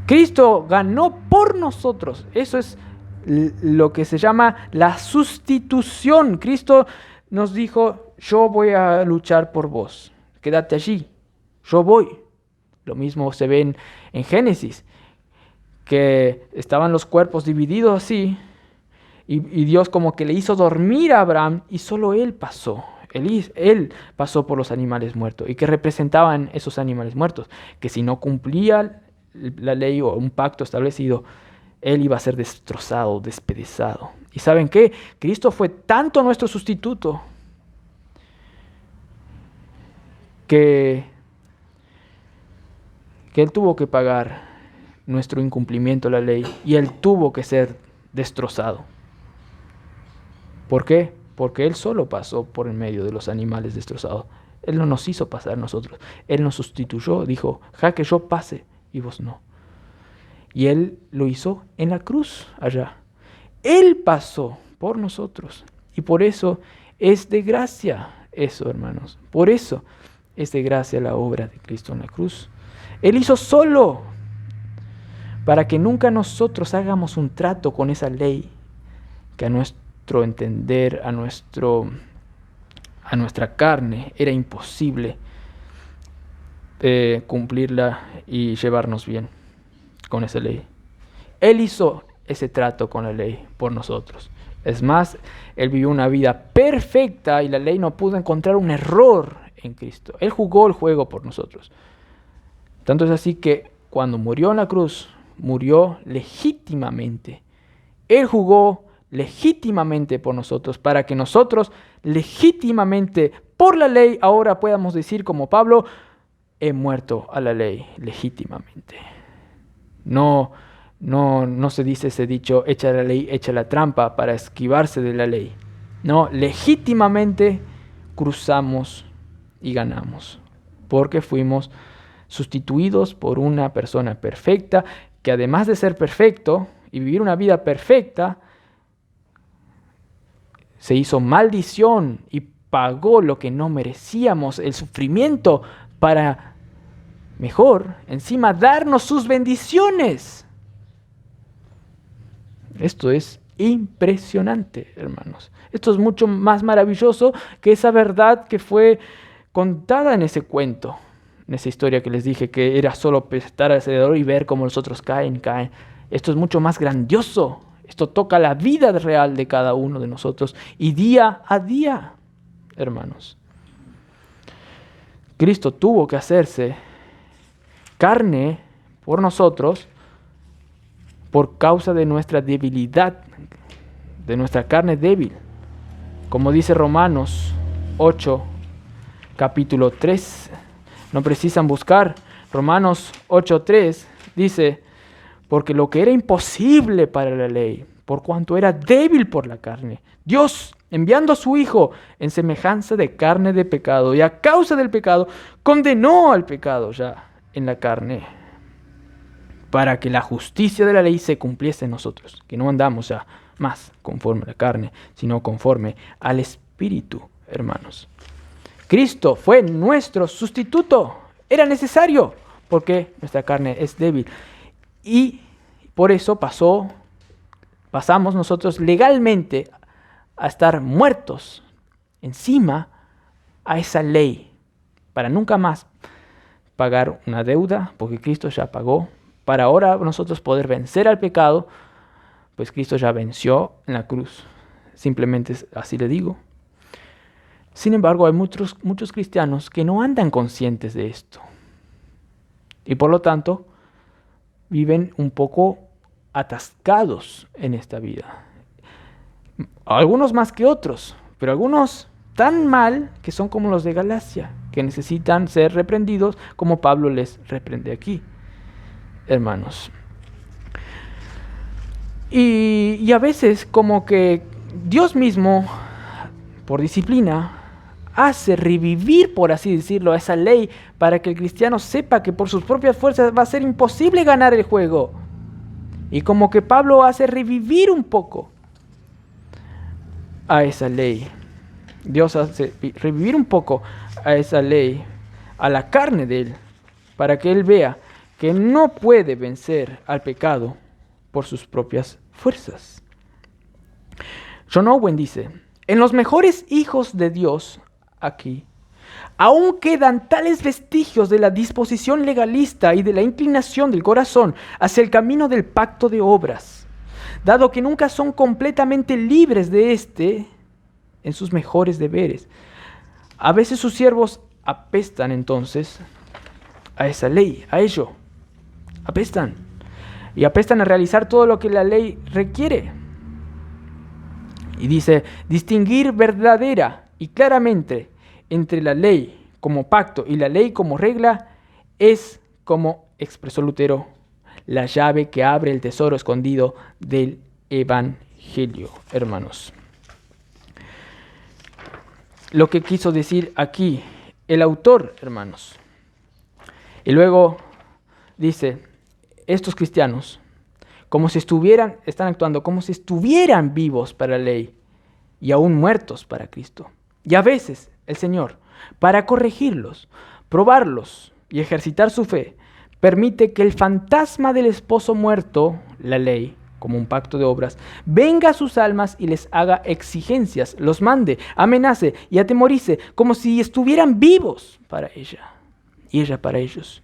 Cristo ganó por nosotros. Eso es lo que se llama la sustitución. Cristo nos dijo, yo voy a luchar por vos. Quédate allí, yo voy. Lo mismo se ve en Génesis, que estaban los cuerpos divididos así, y Dios como que le hizo dormir a Abraham, y solo él pasó. Él pasó por los animales muertos. ¿Y qué representaban esos animales muertos? Que si no cumplía la ley o un pacto establecido, él iba a ser destrozado, despedazado. ¿Y saben qué? Cristo fue tanto nuestro sustituto que él tuvo que pagar nuestro incumplimiento de la ley y él tuvo que ser destrozado. ¿Por qué? Porque él solo pasó por en medio de los animales destrozados. Él no nos hizo pasar nosotros. Él nos sustituyó, dijo, ja que yo pase y vos no. Y él lo hizo en la cruz allá. Él pasó por nosotros. Y por eso es de gracia eso, hermanos. Por eso es de gracia la obra de Cristo en la cruz. Él hizo solo para que nunca nosotros hagamos un trato con esa ley que a nuestro entender, a nuestra carne era imposible cumplirla y llevarnos bien con esa ley. Él hizo ese trato con la ley por nosotros. Es más, él vivió una vida perfecta y la ley no pudo encontrar un error en Cristo. Él jugó el juego por nosotros. Tanto es así que cuando murió en la cruz, murió legítimamente. Él jugó legítimamente por nosotros, para que nosotros legítimamente por la ley ahora podamos decir como Pablo, he muerto a la ley legítimamente. No se dice ese dicho, echa la ley, echa la trampa para esquivarse de la ley. No, legítimamente cruzamos y ganamos, porque fuimos sustituidos por una persona perfecta, que además de ser perfecto y vivir una vida perfecta, se hizo maldición y pagó lo que no merecíamos, el sufrimiento, para mejor, encima, darnos sus bendiciones. Esto es impresionante, hermanos. Esto es mucho más maravilloso que esa verdad que fue contada en ese cuento, en esa historia que les dije, que era solo estar alrededor y ver cómo los otros caen. Esto es mucho más grandioso. Esto toca la vida real de cada uno de nosotros y día a día, hermanos. Cristo tuvo que hacerse carne por nosotros por causa de nuestra debilidad, de nuestra carne débil. Como dice Romanos 8, capítulo 3. No precisan buscar. Romanos 8:3 dice, porque lo que era imposible para la ley, por cuanto era débil por la carne, Dios, enviando a su Hijo en semejanza de carne de pecado, y a causa del pecado, condenó al pecado ya en la carne, para que la justicia de la ley se cumpliese en nosotros, que no andamos ya más conforme a la carne, sino conforme al Espíritu, hermanos. Cristo fue nuestro sustituto. Era necesario, porque nuestra carne es débil. Y por eso pasamos nosotros legalmente a estar muertos encima a esa ley, para nunca más pagar una deuda, porque Cristo ya pagó, para ahora nosotros poder vencer al pecado, pues Cristo ya venció en la cruz. Simplemente así le digo. Sin embargo, hay muchos cristianos que no andan conscientes de esto. Y por lo tanto, viven un poco atascados en esta vida. Algunos más que otros, pero algunos tan mal que son como los de Galacia, que necesitan ser reprendidos como Pablo les reprende aquí, hermanos. Y a veces como que Dios mismo, por disciplina, hace revivir, por así decirlo, esa ley para que el cristiano sepa que por sus propias fuerzas va a ser imposible ganar el juego. Y como que Pablo hace revivir un poco a esa ley. Dios hace revivir un poco a esa ley, a la carne de él, para que él vea que no puede vencer al pecado por sus propias fuerzas. John Owen dice, en los mejores hijos de Dios, aquí, aún quedan tales vestigios de la disposición legalista y de la inclinación del corazón hacia el camino del pacto de obras, dado que nunca son completamente libres de éste en sus mejores deberes. A veces sus siervos apestan entonces a esa ley, a ello. Apestan. Y apestan a realizar todo lo que la ley requiere. Y dice, distinguir verdadera y claramente entre la ley como pacto y la ley como regla es, como expresó Lutero, la llave que abre el tesoro escondido del Evangelio, hermanos. Lo que quiso decir aquí el autor, hermanos. Y luego dice, estos cristianos, están actuando como si estuvieran vivos para la ley y aún muertos para Cristo. Y a veces el Señor, para corregirlos, probarlos y ejercitar su fe, permite que el fantasma del esposo muerto, la ley, como un pacto de obras, venga a sus almas y les haga exigencias, los mande, amenace y atemorice, como si estuvieran vivos para ella y ella para ellos.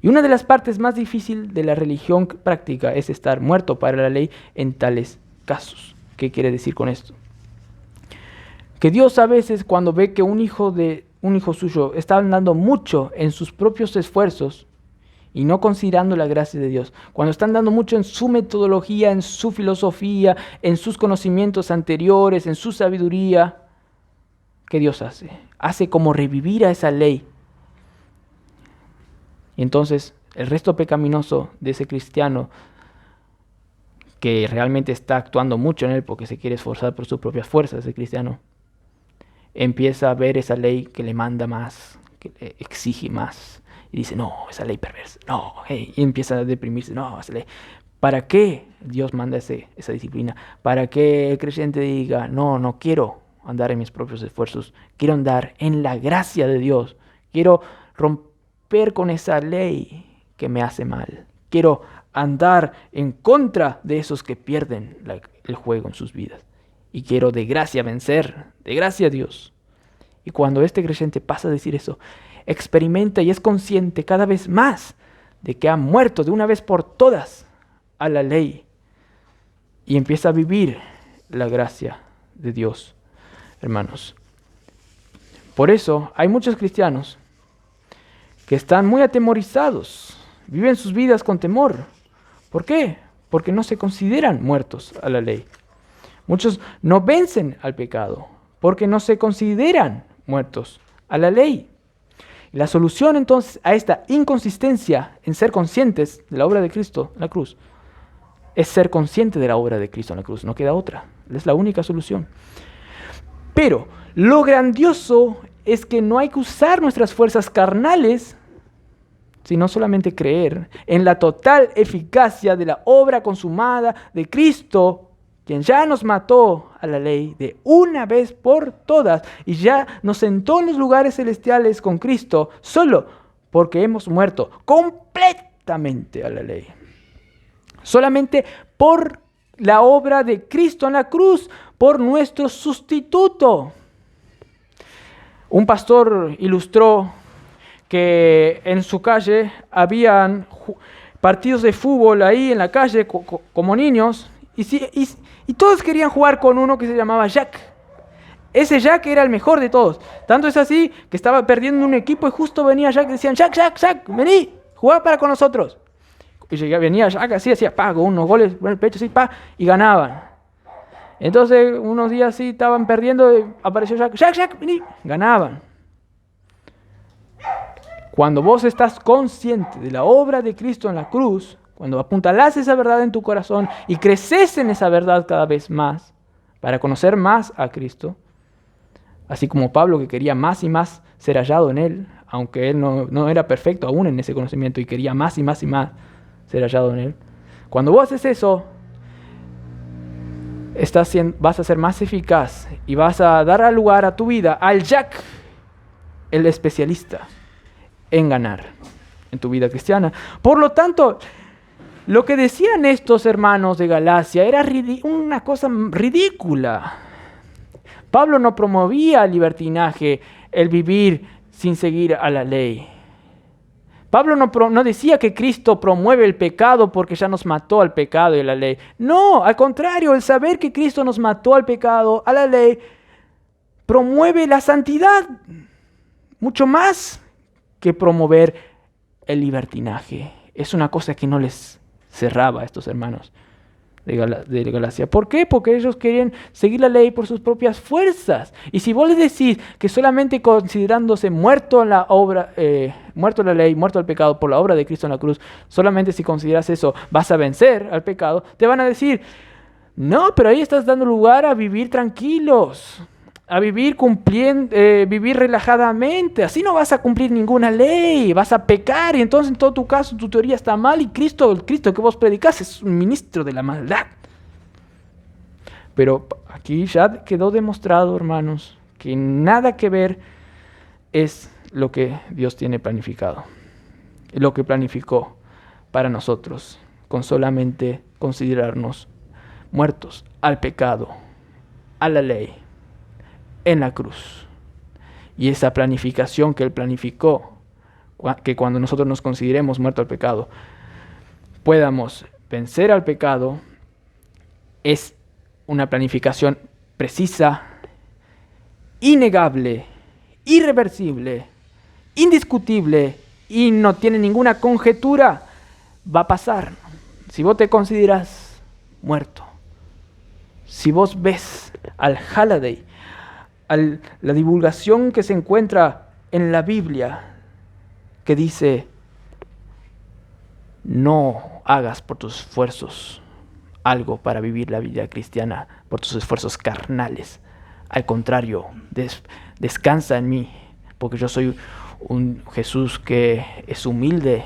Y una de las partes más difíciles de la religión práctica es estar muerto para la ley en tales casos. ¿Qué quiere decir con esto? Que Dios a veces, cuando ve que un hijo suyo está andando mucho en sus propios esfuerzos y no considerando la gracia de Dios, cuando está andando mucho en su metodología, en su filosofía, en sus conocimientos anteriores, en su sabiduría, ¿qué Dios hace? Hace como revivir a esa ley. Y entonces el resto pecaminoso de ese cristiano, que realmente está actuando mucho en él porque se quiere esforzar por sus propias fuerzas, ese cristiano, empieza a ver esa ley que le manda más, que le exige más. Y dice, no, esa ley perversa, no, hey. Y empieza a deprimirse, no, esa ley. ¿Para qué Dios manda esa disciplina? ¿Para que el creyente diga, no quiero andar en mis propios esfuerzos, quiero andar en la gracia de Dios, quiero romper con esa ley que me hace mal, quiero andar en contra de esos que pierden el juego en sus vidas, y quiero de gracia vencer, de gracia a Dios? Y cuando este creyente pasa a decir eso, experimenta y es consciente cada vez más de que ha muerto de una vez por todas a la ley y empieza a vivir la gracia de Dios, hermanos. Por eso hay muchos cristianos que están muy atemorizados, viven sus vidas con temor. ¿Por qué? Porque no se consideran muertos a la ley. Muchos no vencen al pecado porque no se consideran muertos a la ley. La solución entonces a esta inconsistencia en ser conscientes de la obra de Cristo en la cruz es ser consciente de la obra de Cristo en la cruz. No queda otra. Es la única solución. Pero lo grandioso es que no hay que usar nuestras fuerzas carnales, sino solamente creer en la total eficacia de la obra consumada de Cristo, quien ya nos mató a la ley de una vez por todas y ya nos sentó en los lugares celestiales con Cristo, solo porque hemos muerto completamente a la ley. Solamente por la obra de Cristo en la cruz, por nuestro sustituto. Un pastor ilustró que en su calle habían partidos de fútbol ahí en la calle como niños y todos querían jugar con uno que se llamaba Jack. Ese Jack era el mejor de todos. Tanto es así que estaba perdiendo un equipo y justo venía Jack y decían, Jack, vení, jugá para con nosotros. Y venía Jack así, hacía con unos goles en el pecho, así, y ganaban. Entonces, unos días así estaban perdiendo y apareció Jack, vení, ganaban. Cuando vos estás consciente de la obra de Cristo en la cruz, cuando apuntalás esa verdad en tu corazón y creces en esa verdad cada vez más, para conocer más a Cristo, así como Pablo que quería más y más ser hallado en Él, aunque él no era perfecto aún en ese conocimiento y quería más y más y más ser hallado en Él. Cuando vos haces eso, vas a ser más eficaz y vas a dar lugar a tu vida al Jack, el especialista en ganar en tu vida cristiana. Por lo tanto, lo que decían estos hermanos de Galacia era una cosa ridícula. Pablo no promovía el libertinaje, el vivir sin seguir a la ley. Pablo no decía que Cristo promueve el pecado porque ya nos mató al pecado y a la ley. No, al contrario, el saber que Cristo nos mató al pecado, a la ley, promueve la santidad mucho más que promover el libertinaje. Es una cosa que no les cerraba a estos hermanos de Galacia. ¿Por qué? Porque ellos querían seguir la ley por sus propias fuerzas. Y si vos les decís que solamente considerándose muerto en la obra, muerto en la ley, muerto al pecado por la obra de Cristo en la cruz, solamente si consideras eso vas a vencer al pecado, te van a decir, no, pero ahí estás dando lugar a vivir tranquilos, a vivir vivir relajadamente. Así no vas a cumplir ninguna ley, vas a pecar y entonces en todo tu caso tu teoría está mal y el Cristo que vos predicás es un ministro de la maldad. Pero aquí ya quedó demostrado, hermanos, que nada que ver es lo que Dios tiene planificado, lo que planificó para nosotros, con solamente considerarnos muertos al pecado, a la ley, en la cruz. Y esa planificación que Él planificó, que cuando nosotros nos consideremos muertos al pecado, podamos vencer al pecado, es una planificación precisa, innegable, irreversible, indiscutible y no tiene ninguna conjetura. Va a pasar. Si vos te consideras muerto, si vos ves al Halliday, la divulgación que se encuentra en la Biblia, que dice, no hagas por tus esfuerzos algo para vivir la vida cristiana, por tus esfuerzos carnales. Al contrario, descansa en mí, porque yo soy un Jesús que es humilde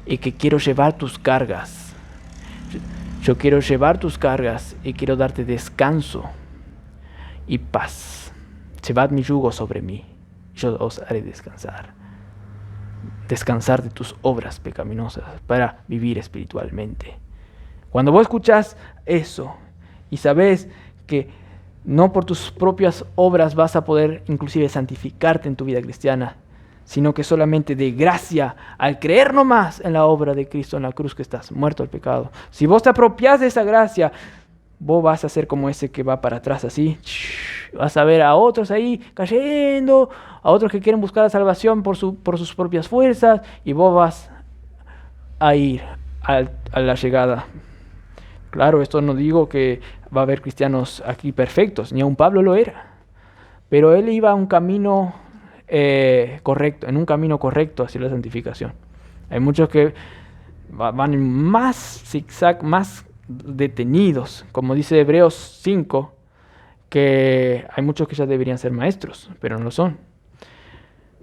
y que quiero llevar tus cargas. Yo quiero llevar tus cargas y quiero darte descanso y paz. Llevad mi yugo sobre mí, yo os haré descansar. Descansar de tus obras pecaminosas para vivir espiritualmente. Cuando vos escuchás eso y sabés que no por tus propias obras vas a poder inclusive santificarte en tu vida cristiana, sino que solamente de gracia, al creer nomás en la obra de Cristo en la cruz, que estás muerto al pecado. Si vos te apropiás de esa gracia, vos vas a ser como ese que va para atrás así. Vas a ver a otros ahí cayendo, a otros que quieren buscar la salvación por sus propias fuerzas, y vos vas a ir a la llegada. Claro, esto no digo que va a haber cristianos aquí perfectos, ni aun Pablo lo era, pero él iba a un camino correcto, en un camino correcto hacia la santificación. Hay muchos que van más zigzag, más detenidos, como dice Hebreos 5, que hay muchos que ya deberían ser maestros, pero no lo son.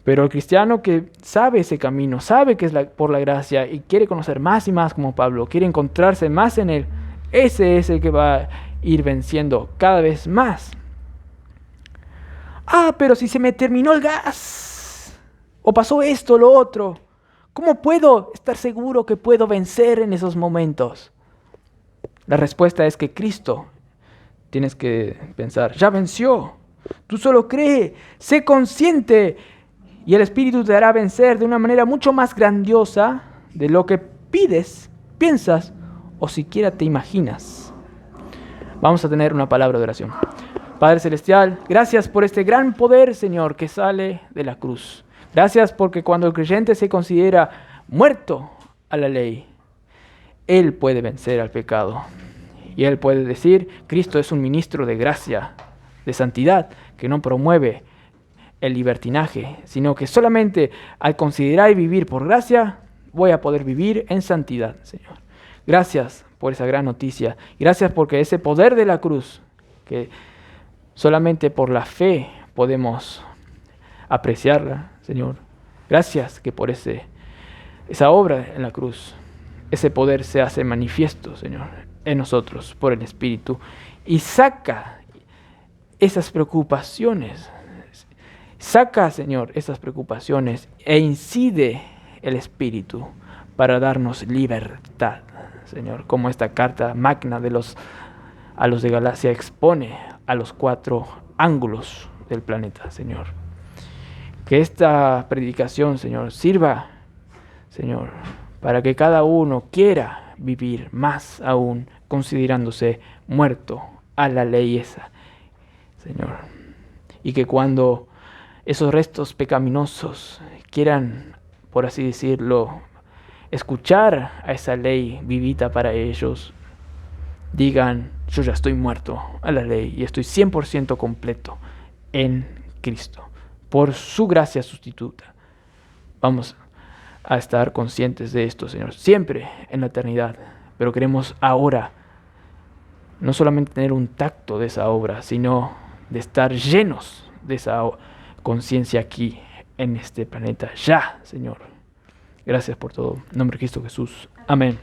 Pero el cristiano que sabe ese camino, sabe que es por la gracia y quiere conocer más y más como Pablo, quiere encontrarse más en él, ese es el que va a ir venciendo cada vez más. Pero si se me terminó el gas, o pasó esto o lo otro, ¿cómo puedo estar seguro que puedo vencer en esos momentos? La respuesta es que Cristo, tienes que pensar, ya venció. Tú solo cree, sé consciente Y el Espíritu te hará vencer de una manera mucho más grandiosa de lo que pides, piensas o siquiera te imaginas. Vamos a tener una palabra de oración. Padre Celestial, gracias por este gran poder, Señor, que sale de la cruz. Gracias porque cuando el creyente se considera muerto a la ley, él puede vencer al pecado. Y él puede decir, Cristo es un ministro de gracia, de santidad, que no promueve el libertinaje, sino que solamente al considerar y vivir por gracia, voy a poder vivir en santidad, Señor. Gracias por esa gran noticia. Gracias porque ese poder de la cruz, que solamente por la fe podemos apreciarla, Señor. Gracias que por esa obra en la cruz, ese poder se hace manifiesto, Señor, en nosotros por el Espíritu y saca esas preocupaciones. Saca, Señor, esas preocupaciones e incide el Espíritu para darnos libertad, Señor, como esta carta magna a los de Galacia expone a los 4 ángulos del planeta, Señor. Que esta predicación, Señor, sirva, Señor, para que cada uno quiera vivir más aún, considerándose muerto a la ley esa, Señor. Y que cuando esos restos pecaminosos quieran, por así decirlo, escuchar a esa ley vivita para ellos, digan, yo ya estoy muerto a la ley y estoy 100% completo en Cristo, por su gracia sustituta. Vamos a estar conscientes de esto, Señor, siempre en la eternidad, pero queremos ahora no solamente tener un tacto de esa obra, sino de estar llenos de esa conciencia aquí en este planeta, ya, Señor. Gracias por todo. En nombre de Cristo Jesús. Amén.